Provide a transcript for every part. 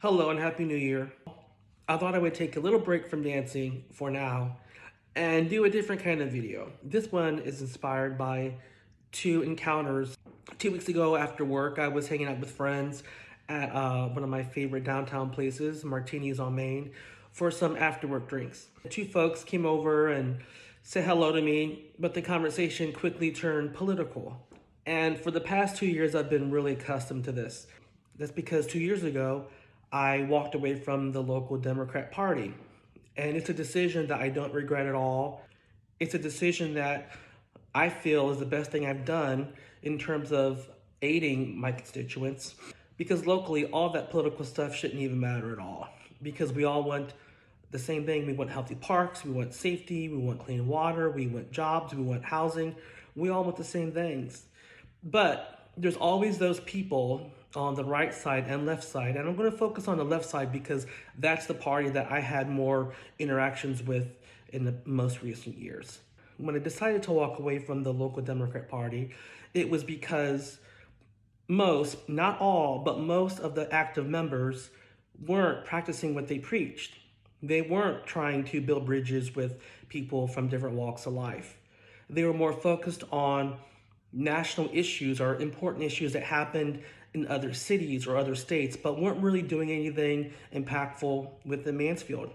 Hello and Happy New Year. I thought I would take a little break from dancing for now and do a different kind of video. This one is inspired by two encounters. 2 weeks ago after work, I was hanging out with friends at one of my favorite downtown places, Martini's on Main, for some after work drinks. Two folks came over and said hello to me, but the conversation quickly turned political. And for the past 2 years, I've been really accustomed to this. That's because 2 years ago, I walked away from the local Democrat Party. And it's a decision that I don't regret at all. It's a decision that I feel is the best thing I've done in terms of aiding my constituents. Because locally, all that political stuff shouldn't even matter at all. Because we all want the same thing. We want healthy parks, we want safety, we want clean water, we want jobs, we want housing. We all want the same things. But there's always those people on the right side and left side. And I'm going to focus on the left side because that's the party that I had more interactions with in the most recent years. When I decided to walk away from the local Democrat Party, it was because most, not all, but most of the active members weren't practicing what they preached. They weren't trying to build bridges with people from different walks of life. They were more focused on national issues or important issues that happened in other cities or other states, but weren't really doing anything impactful within Mansfield.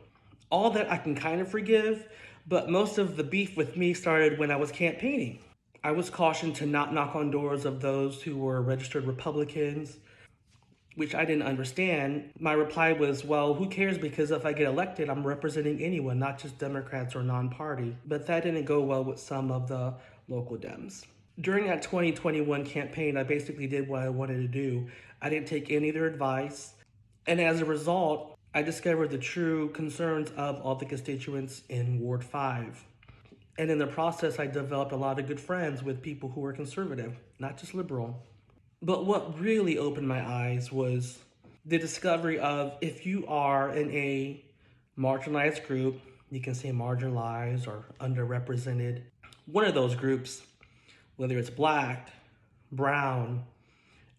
All that I can kind of forgive, but most of the beef with me started when I was campaigning. I was cautioned to not knock on doors of those who were registered Republicans, which I didn't understand. My reply was, well, who cares? Because if I get elected, I'm representing anyone, not just Democrats or non-party. But that didn't go well with some of the local Dems. During that 2021 campaign, I basically did what I wanted to do. I didn't take any of their advice. And as a result, I discovered the true concerns of all the constituents in Ward 5. And in the process, I developed a lot of good friends with people who were conservative, not just liberal. But what really opened my eyes was the discovery of if you are in a marginalized group, you can say marginalized or underrepresented, one of those groups, whether it's Black, brown,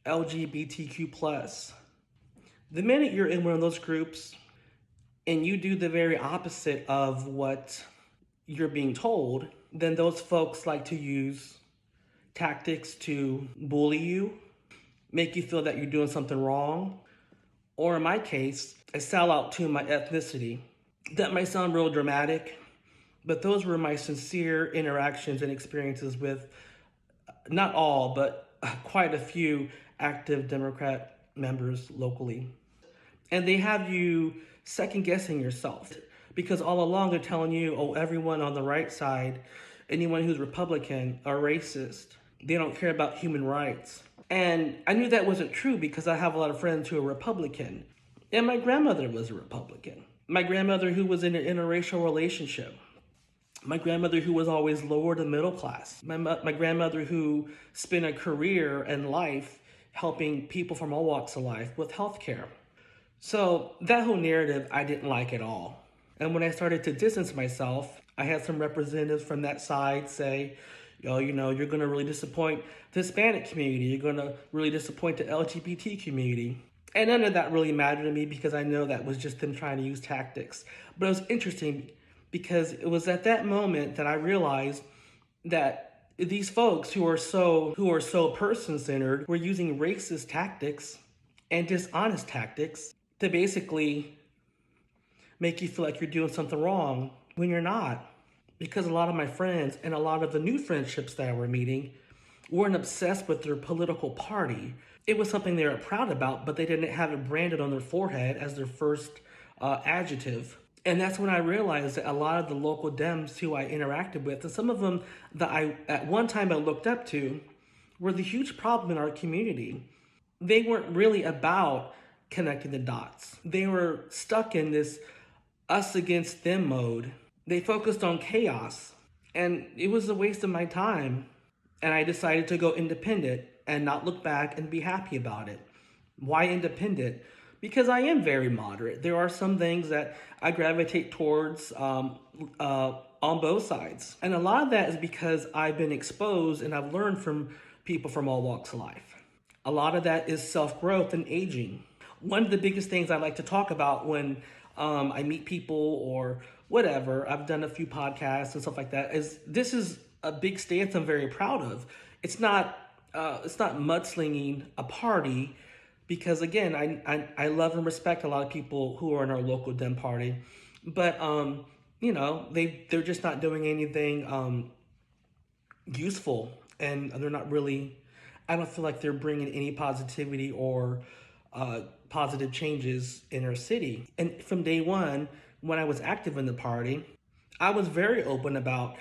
LGBTQ+. The minute you're in one of those groups and you do the very opposite of what you're being told, then those folks like to use tactics to bully you, make you feel that you're doing something wrong, or in my case, a sellout to my ethnicity. That might sound real dramatic, but those were my sincere interactions and experiences with not all, but quite a few active Democrat members locally. And they have you second guessing yourself because all along they're telling you, oh, everyone on the right side, anyone who's Republican are racist. They don't care about human rights. And I knew that wasn't true because I have a lot of friends who are Republican. And my grandmother was a Republican. My grandmother who was in an interracial relationship. My grandmother who was always lower to middle class. My grandmother who spent a career and life helping people from all walks of life with healthcare. So that whole narrative I didn't like at all. And when I started to distance myself, I had some representatives from that side say, you're going to really disappoint the Hispanic community. You're going to really disappoint the LGBT community. And none of that really mattered to me because I know that was just them trying to use tactics. But it was interesting because it was at that moment that I realized that these folks who are so person-centered were using racist tactics and dishonest tactics to basically make you feel like you're doing something wrong when you're not. Because a lot of my friends and a lot of the new friendships that I were meeting weren't obsessed with their political party. It was something they were proud about, but they didn't have it branded on their forehead as their first adjective. And that's when I realized that a lot of the local Dems who I interacted with, and some of them that at one time I looked up to, were the huge problem in our community. They weren't really about connecting the dots. They were stuck in this us against them mode. They focused on chaos, and it was a waste of my time. And I decided to go independent and not look back and be happy about it. Why independent? Because I am very moderate. There are some things that I gravitate towards on both sides. And a lot of that is because I've been exposed and I've learned from people from all walks of life. A lot of that is self-growth and aging. One of the biggest things I like to talk about when I meet people or whatever, I've done a few podcasts and stuff like that, is this is a big stance I'm very proud of. It's not mudslinging a party because again, I love and respect a lot of people who are in our local Dem party, but you know, they're just not doing anything useful, and they're not really. I don't feel like they're bringing any positivity or positive changes in our city. And from day one, when I was active in the party, I was very open about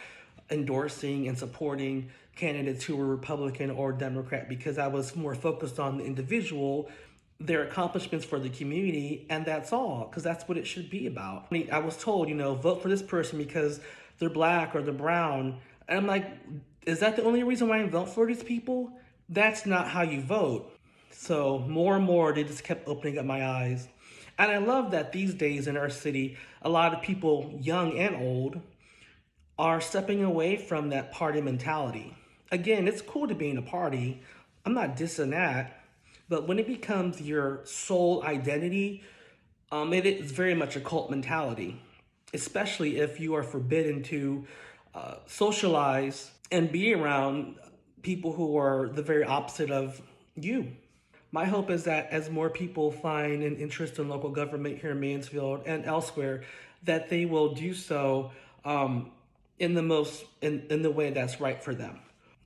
endorsing and supporting candidates who were Republican or Democrat because I was more focused on the individual, their accomplishments for the community, and that's all, because that's what it should be about. I was told, you know, vote for this person because they're black or they're brown. And I'm like, is that the only reason why I vote for these people? That's not how you vote. So more and more, they just kept opening up my eyes. And I love that these days in our city, a lot of people, young and old, are stepping away from that party mentality. Again, it's cool to be in a party. I'm not dissing that. But when it becomes your sole identity, it is very much a cult mentality, especially if you are forbidden to socialize and be around people who are the very opposite of you. My hope is that as more people find an interest in local government here in Mansfield and elsewhere, that they will do so in the way that's right for them.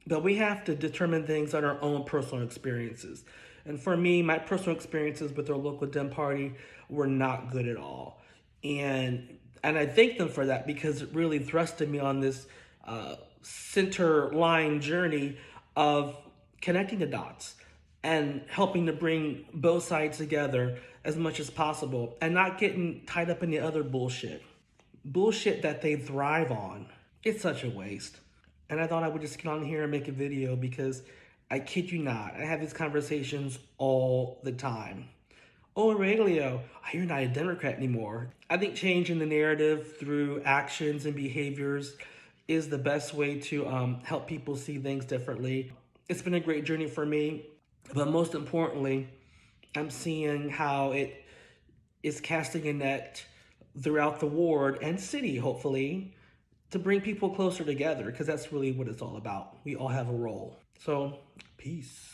But we have to determine things on our own personal experiences. And for me, my personal experiences with our local Dem party were not good at all. And I thank them for that because it really thrusted me on this center line journey of connecting the dots and helping to bring both sides together as much as possible and not getting tied up in the other bullshit that they thrive on. It's such a waste. And I thought I would just get on here and make a video because I kid you not, I have these conversations all the time. Oh, Aurelio, you're not a Democrat anymore. I think changing the narrative through actions and behaviors is the best way to help people see things differently. It's been a great journey for me, but most importantly, I'm seeing how it is casting a net throughout the ward and city, hopefully, to bring people closer together, because that's really what it's all about. We all have a role. So, peace.